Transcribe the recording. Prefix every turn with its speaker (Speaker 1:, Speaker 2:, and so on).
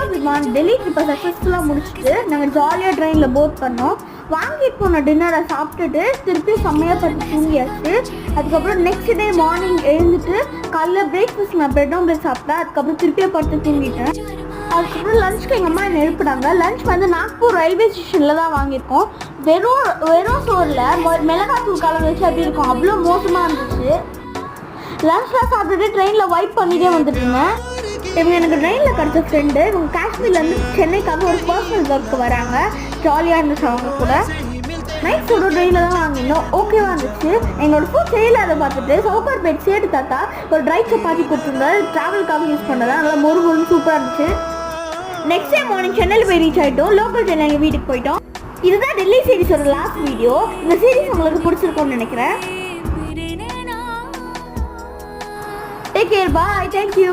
Speaker 1: Everyone, Delhi ட்ரிப்பை சக்ஸஸ்ஃபுல்லாக முடிச்சுட்டு நாங்கள் ஜாலியாக ட்ரெயினில் போட் பண்ணோம். வாங்கிட்டு போன டின்னரை சாப்பிட்டுட்டு திருப்பி செம்மையாக பட்டு தூங்கியாச்சு. அதுக்கப்புறம் நெக்ஸ்ட் டே மார்னிங் எழுந்துட்டு காலைல பிரேக்ஃபாஸ்ட் நான் பிரெட் ஆம்லெட் சாப்பிட்டேன். அதுக்கப்புறம் திருப்பியே பட்டு தூங்கிட்டேன். அதுக்கப்புறம் லஞ்சுக்கு எங்கள் அம்மா என்னை எழுப்பினாங்க. லஞ்ச் வந்து நாக்பூர் ரயில்வே ஸ்டேஷனில் தான் வாங்கியிருக்கோம். வெறும் சோறில் மிளகாத்தூள் கலந்து வச்சு அப்படி இருக்கும். அவ்வளோ மோசமாக இருந்துச்சு. லஞ்ச்லாம் சாப்பிட்டுட்டு ட்ரெயினில் வைப் பண்ணிகிட்டே வந்துட்டு இருந்தேன். இவங்க எனக்கு ட்ரெயினில் கிடச்ச ஃப்ரெண்டு. இவங்க காஷ்மீர்லேருந்து சென்னைக்காக ஒரு பர்சனல் ஒர்க்கு வராங்க. ஜாலியாக இருந்துச்சு அவங்க கூட. நைட் ஃபுட்டு ட்ரெயினில் தான் வாங்கினோம். ஓகேவா இருந்துச்சு. எங்களோட ஃபுட் செய்யலாத பார்த்துட்டு சவுகார்பேட் சேட்டு தாத்தா ஒரு ட்ரை சப்பாத்தி கொடுத்துருந்தாரு. ட்ராவலுக்காக யூஸ் பண்ணதா நல்லா மொறு சூப்பராக இருந்துச்சு. நெக்ஸ்ட் டே மார்னிங் சென்னையில் போய் ரீச் ஆகிட்டோம். லோக்கல் சென்னை எங்கள் வீட்டுக்கு போயிட்டோம். இதுதான் டெல்லி சீரிஸோட லாஸ்ட் வீடியோ. இந்த சீரிஸ் உங்களுக்கு பிடிச்சிருக்கோன்னு நினைக்கிறேன். Take care, bye, thank you.